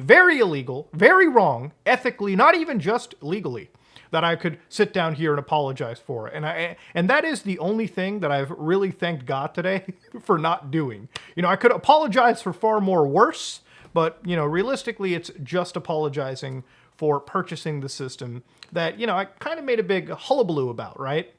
very illegal, very wrong, ethically, not even just legally, that I could sit down here and apologize for. And that is the only thing that I've really thanked God today for not doing. You know, I could apologize for far more worse, but, you know, realistically, it's just apologizing for purchasing the system that, you know, I kind of made a big hullabaloo about, right?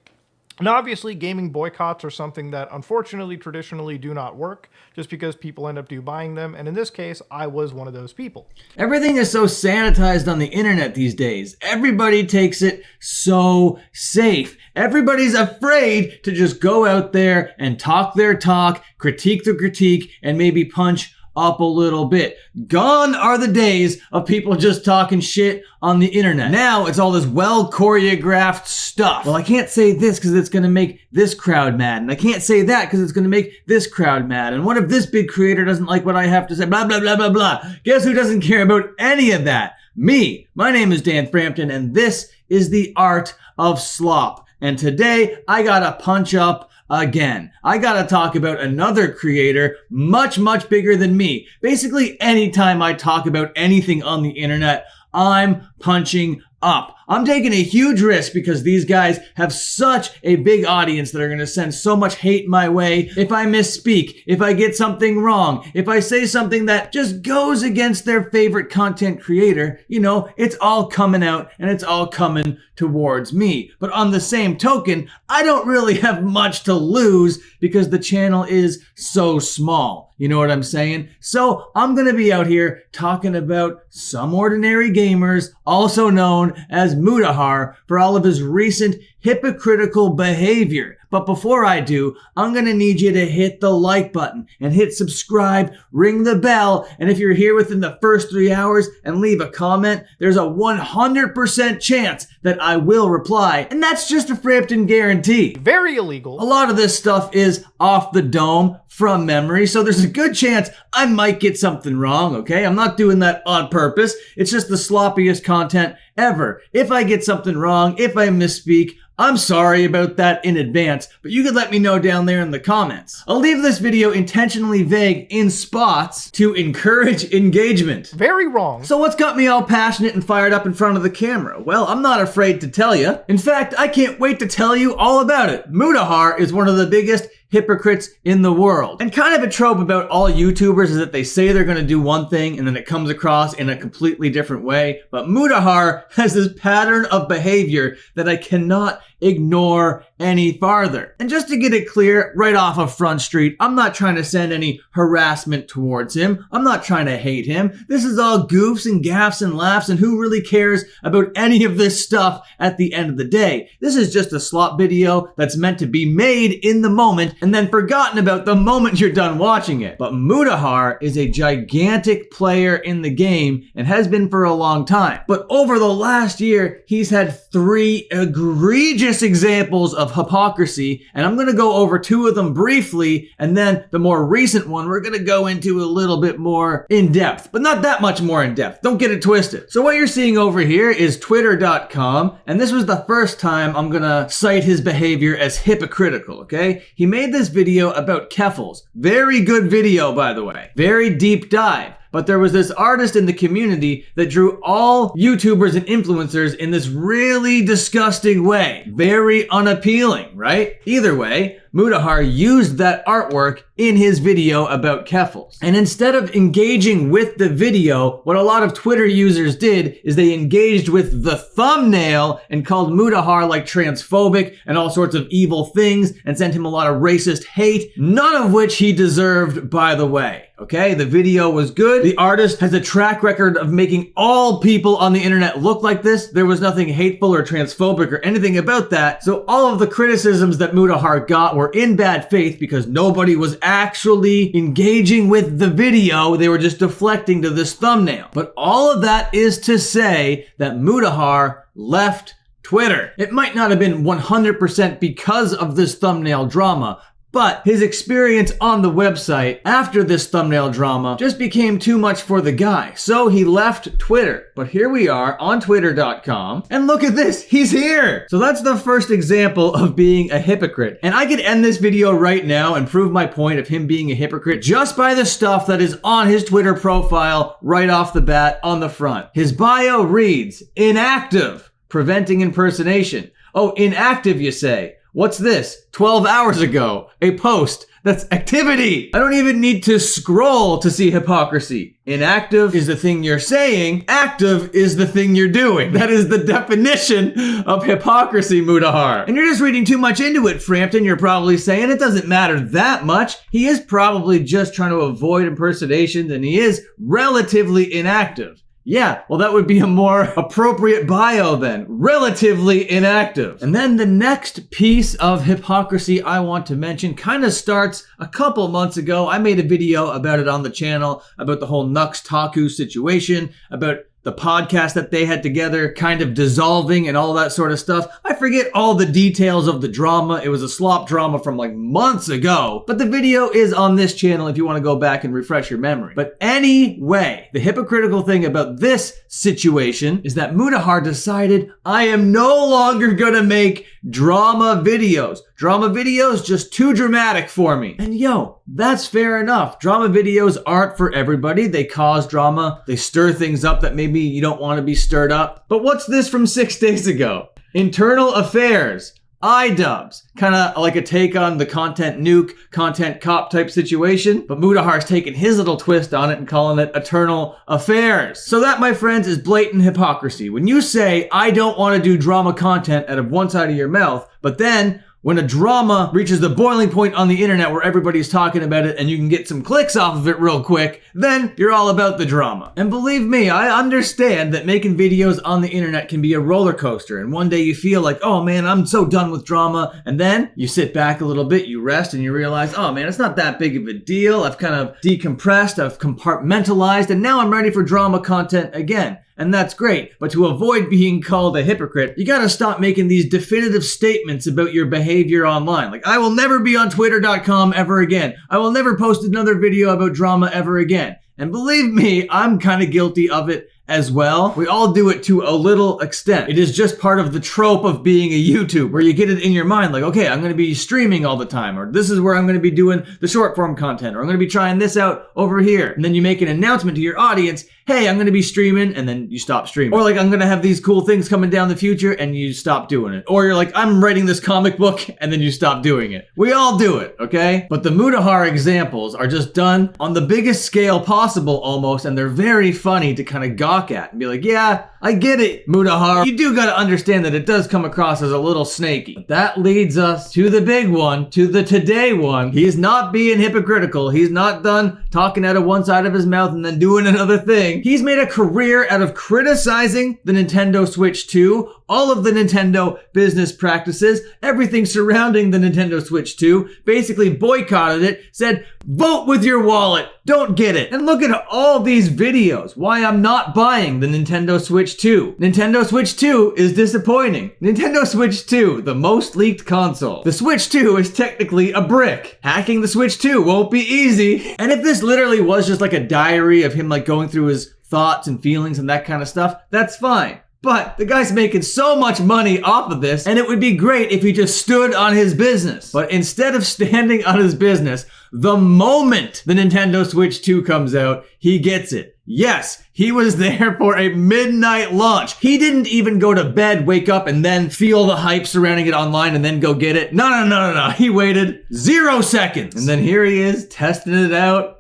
Now, obviously, gaming boycotts are something that, unfortunately, traditionally do not work, just because people end up buying them, and in this case, I was one of those people. Everything is so sanitized on the internet these days. Everybody takes it so safe. Everybody's afraid to just go out there and talk their talk, critique the critique, and maybe punch up a little bit. Gone are the days of people just talking shit on the internet. Now it's all this well choreographed stuff. Well, I can't say this because it's going to make this crowd mad, and I can't say that because it's going to make this crowd mad, and what if this big creator doesn't like what I have to say, blah blah blah blah blah. Guess who doesn't care about any of that? Me. My name is Dan Frampton, and this is the art of slop. And today I gotta punch up again. I gotta talk about another creator much bigger than me. Basically, anytime I talk about anything on the internet, I'm punching up. I'm taking a huge risk because these guys have such a big audience that are going to send so much hate my way if I misspeak, if I get something wrong, if I say something that just goes against their favorite content creator. You know, it's all coming out and it's all coming towards me. But on the same token, I don't really have much to lose because the channel is so small. You know what I'm saying? So I'm going to be out here talking about Some Ordinary Gamers, also known as Mutahar, for all of his recent hypocritical behavior. But before I do, I'm going to need you to hit the like button and hit subscribe, ring the bell, and if you're here within the first 3 hours and leave a comment, there's a 100% chance that I will reply, and that's just a Frampton guarantee. Very illegal. A lot of this stuff is off the dome from memory, so there's a good chance I might get something wrong, okay? I'm not doing that on purpose. It's just the sloppiest content ever. If I get something wrong, if I misspeak, I'm sorry about that in advance, but you could let me know down there in the comments. I'll leave this video intentionally vague in spots to encourage engagement. Very wrong. So what's got me all passionate and fired up in front of the camera? Well, I'm not afraid to tell you. In fact, I can't wait to tell you all about it. Mutahar is one of the biggest hypocrites in the world. And kind of a trope about all YouTubers is that they say they're going to do one thing and then it comes across in a completely different way. But Mutahar has this pattern of behavior that I cannot ignore any farther. And just to get it clear right off of Front Street, I'm not trying to send any harassment towards him. I'm not trying to hate him. This is all goofs and gaffs and laughs, and who really cares about any of this stuff at the end of the day? This is just a slop video that's meant to be made in the moment and then forgotten about the moment you're done watching it. But Mutahar is a gigantic player in the game and has been for a long time. But over the last year, he's had 3 egregious examples of hypocrisy, and I'm going to go over 2 of them briefly, and then the more recent one we're going to go into a little bit more in depth, but not that much more in depth. Don't get it twisted. So what you're seeing over here is twitter.com, and this was the first time I'm going to cite his behavior as hypocritical, okay? He made this video about Keffals. Very good video, by the way. Very deep dive. But there was this artist in the community that drew all YouTubers and influencers in this really disgusting way. Very unappealing, right? Either way, Mutahar used that artwork in his video about Keffals. And instead of engaging with the video, what a lot of Twitter users did is they engaged with the thumbnail and called Mutahar like transphobic and all sorts of evil things and sent him a lot of racist hate, none of which he deserved, by the way. Okay, the video was good. The artist has a track record of making all people on the internet look like this. There was nothing hateful or transphobic or anything about that. So all of the criticisms that Mutahar got were in bad faith because nobody was actually engaging with the video. They were just deflecting to this thumbnail. But all of that is to say that Mutahar left Twitter. It might not have been 100% because of this thumbnail drama, But his experience on the website after this thumbnail drama just became too much for the guy. So he left Twitter. But here we are on twitter.com. And look at this, he's here. So that's the first example of being a hypocrite. And I could end this video right now and prove my point of him being a hypocrite just by the stuff that is on his Twitter profile right off the bat on the front. His bio reads, inactive, preventing impersonation. Oh, inactive, you say? What's this? 12 hours ago, a post. That's activity. I don't even need to scroll to see hypocrisy. Inactive is the thing you're saying. Active is the thing you're doing. That is the definition of hypocrisy, Mudahar. And you're just reading too much into it, Frampton. You're probably saying it doesn't matter that much. He is probably just trying to avoid impersonations, and he is relatively inactive. Yeah, well, that would be a more appropriate bio then. Relatively inactive. And then the next piece of hypocrisy I want to mention kind of starts a couple months ago. I made a video about it on the channel, about the whole Nux Taku situation, about the podcast that they had together kind of dissolving and all that sort of stuff. I forget all the details of the drama. It was a slop drama from like months ago, but the video is on this channel if you want to go back and refresh your memory. But anyway, the hypocritical thing about this situation is that Mudahar decided I am no longer gonna make drama videos. Drama videos just too dramatic for me. And yo, that's fair enough. Drama videos aren't for everybody. They cause drama. They stir things up that maybe you don't want to be stirred up. But what's this from 6 days ago? Internal affairs. iDubbbz. Kind of like a take on the content nuke, content cop type situation. But Mudahar's taking his little twist on it and calling it eternal affairs. So that, my friends, is blatant hypocrisy. When you say, I don't want to do drama content out of one side of your mouth, but then when a drama reaches the boiling point on the internet where everybody's talking about it and you can get some clicks off of it real quick, then you're all about the drama. And believe me, I understand that making videos on the internet can be a roller coaster. And one day you feel like, oh man, I'm so done with drama. And then you sit back a little bit, you rest, and you realize, oh man, it's not that big of a deal. I've kind of decompressed, I've compartmentalized, and now I'm ready for drama content again. And that's great, but to avoid being called a hypocrite, you gotta stop making these definitive statements about your behavior online. Like, I will never be on twitter.com ever again. I will never post another video about drama ever again. And believe me, I'm kind of guilty of it as well. We all do it to a little extent. It is just part of the trope of being a YouTuber, where you get it in your mind like, okay, I'm gonna be streaming all the time, or this is where I'm gonna be doing the short form content, or I'm gonna be trying this out over here. And then you make an announcement to your audience, hey, I'm gonna be streaming, and then you stop streaming. Or like, I'm gonna have these cool things coming down the future, and you stop doing it. Or you're like, I'm writing this comic book, and then you stop doing it. We all do it, okay? But the Mudahar examples are just done on the biggest scale possible almost, and they're very funny to kind of gawk at and be like, yeah, I get it, Mudahar. You do gotta understand that it does come across as a little snaky. That leads us to the big one, to the today one. He's not being hypocritical. He's not done talking out of one side of his mouth and then doing another thing. He's made a career out of criticizing the Nintendo Switch 2, all of the Nintendo business practices, everything surrounding the Nintendo Switch 2, basically boycotted it, said, vote with your wallet, don't get it. And look at all these videos, why I'm not buying the Nintendo Switch 2. Nintendo Switch 2 is disappointing. Nintendo Switch 2, the most leaked console. The Switch 2 is technically a brick. Hacking the Switch 2 won't be easy. And if this literally was just like a diary of him like going through his thoughts and feelings and that kind of stuff, that's fine. But the guy's making so much money off of this, and it would be great if he just stood on his business. But instead of standing on his business, the moment the Nintendo Switch 2 comes out, he gets it. Yes, he was there for a midnight launch. He didn't even go to bed, wake up, and then feel the hype surrounding it online and then go get it. No. He waited 0 seconds. And then here he is testing it out.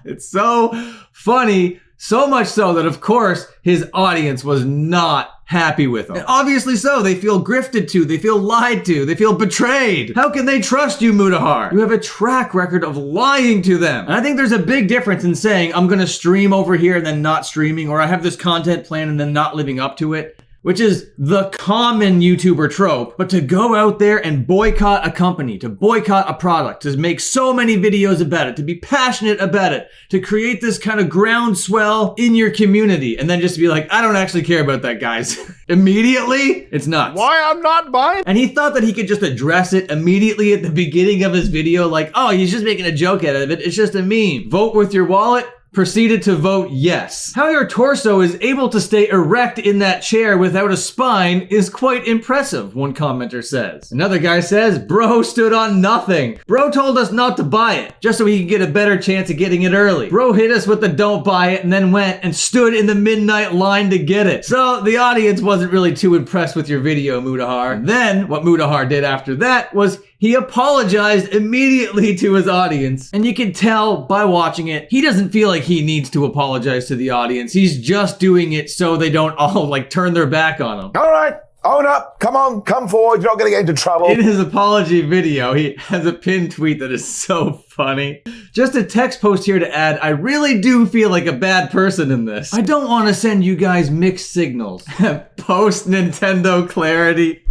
It's so funny. So much so that, of course, his audience was not happy with him. And obviously so. They feel grifted to. They feel lied to. They feel betrayed. How can they trust you, Mudahar? You have a track record of lying to them. And I think there's a big difference in saying, I'm going to stream over here and then not streaming, or I have this content plan and then not living up to it. which is the common YouTuber trope, but to go out there and boycott a company, to boycott a product, to make so many videos about it, to be passionate about it, to create this kind of groundswell in your community, and then just be like, I don't actually care about that, guys. Immediately, it's nuts. Why I'm not buying? And he thought that he could just address it immediately at the beginning of his video, like, oh, he's just making a joke out of it. It's just a meme. Vote with your wallet. Proceeded to vote yes. How your torso is able to stay erect in that chair without a spine is quite impressive, one commenter says. Another guy says, bro stood on nothing. Bro told us not to buy it, just so he could get a better chance of getting it early. Bro hit us with the don't buy it and then went and stood in the midnight line to get it. So the audience wasn't really too impressed with your video, Mudahar. Then, what Mudahar did after that was he apologized immediately to his audience. And you can tell by watching it, he doesn't feel like he needs to apologize to the audience. He's just doing it so they don't all like turn their back on him. All right, own up. Come on, come forward. You're not going to get into trouble. In his apology video, he has a pinned tweet that is so funny. Just a text post here to add, I really do feel like a bad person in this. I don't want to send you guys mixed signals. Post Nintendo clarity.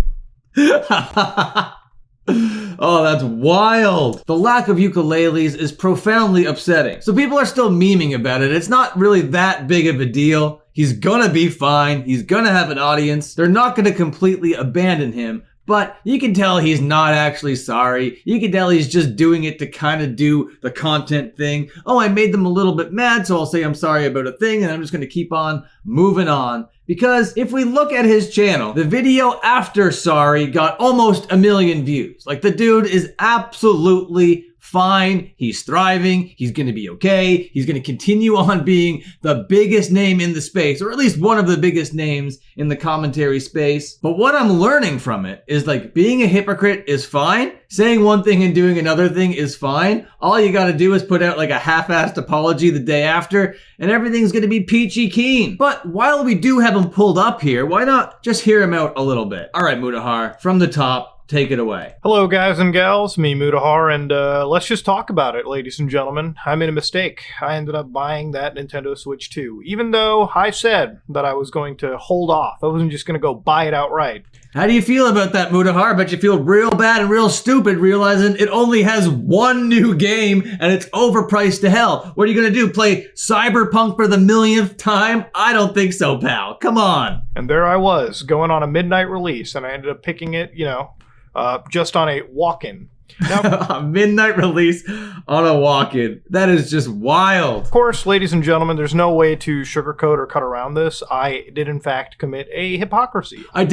Oh, that's wild. The lack of ukuleles is profoundly upsetting. So people are still memeing about it. It's not really that big of a deal. He's gonna be fine. He's gonna have an audience. They're not gonna completely abandon him. But you can tell he's not actually sorry. You can tell he's just doing it to kind of do the content thing. Oh, I made them a little bit mad, so I'll say I'm sorry about a thing, and I'm just gonna keep on moving on. Because if we look at his channel, the video after sorry got almost 1 million views. Like, the dude is absolutely fine. He's thriving. He's going to be okay. He's going to continue on being the biggest name in the space, or at least one of the biggest names in the commentary space. But what I'm learning from it is, like, being a hypocrite is fine. Saying one thing and doing another thing is fine. All you got to do is put out like a half-assed apology the day after, and everything's going to be peachy keen. But while we do have him pulled up here, why not just hear him out a little bit? All right, Mudahar, from the top. Take it away. Hello, guys and gals. Me, Mudahar, and let's just talk about it, ladies and gentlemen. I made a mistake. I ended up buying that Nintendo Switch 2, even though I said that I was going to hold off. I wasn't just going to go buy it outright. How do you feel about that, Mudahar? Bet you feel real bad and real stupid realizing it only has one new game and it's overpriced to hell. What are you going to do, play Cyberpunk for the millionth time? I don't think so, pal. Come on. And there I was, going on a midnight release, and I ended up picking it, just on a walk-in. Now, a midnight release on a walk-in. That is just wild. Of course, ladies and gentlemen, there's no way to sugarcoat or cut around this. I did, in fact, commit a hypocrisy. I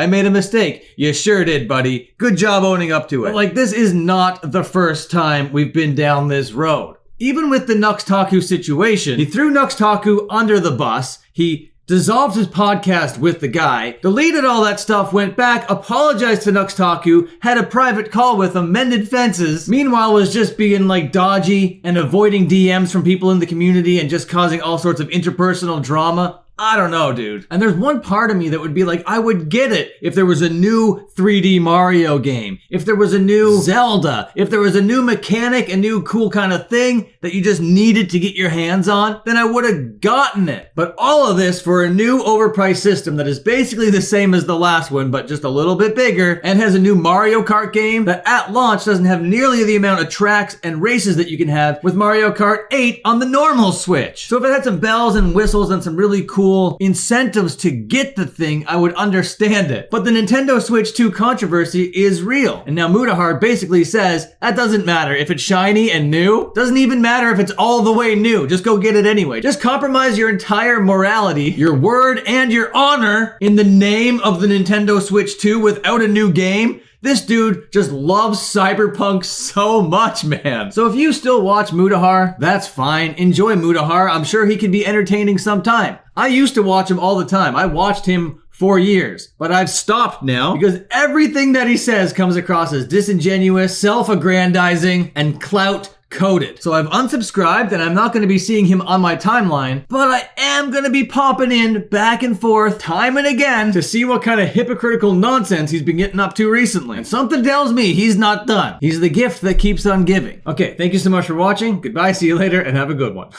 made a mistake. You sure did, buddy. Good job owning up to it. But, like, this is not the first time we've been down this road. Even with the Nuxtaku situation, he threw Nuxtaku under the bus. He dissolved his podcast with the guy, deleted all that stuff, went back, apologized to Nuxtaku, had a private call with him, mended fences. Meanwhile, was just being like dodgy and avoiding DMs from people in the community and just causing all sorts of interpersonal drama. I don't know, dude. And there's one part of me that would be like, I would get it if there was a new 3D Mario game, if there was a new Zelda, if there was a new mechanic, a new cool kind of thing that you just needed to get your hands on, then I would have gotten it. But all of this for a new overpriced system that is basically the same as the last one, but just a little bit bigger, and has a new Mario Kart game that at launch doesn't have nearly the amount of tracks and races that you can have with Mario Kart 8 on the normal Switch. So if it had some bells and whistles and some really cool incentives to get the thing, I would understand it. But the Nintendo Switch 2 controversy is real. And now Mudahar basically says, that doesn't matter. If it's shiny and new, doesn't even matter if it's all the way new. Just go get it anyway. Just compromise your entire morality, your word, and your honor in the name of the Nintendo Switch 2 without a new game. This dude just loves Cyberpunk so much, man. So if you still watch Mudahar, that's fine. Enjoy Mudahar. I'm sure he can be entertaining sometime. I used to watch him all the time. I watched him for years, but I've stopped now because everything that he says comes across as disingenuous, self-aggrandizing, and clout-coded. So I've unsubscribed and I'm not going to be seeing him on my timeline, but I am going to be popping in back and forth time and again to see what kind of hypocritical nonsense he's been getting up to recently. And something tells me he's not done. He's the gift that keeps on giving. Okay, thank you so much for watching. Goodbye, see you later, and have a good one.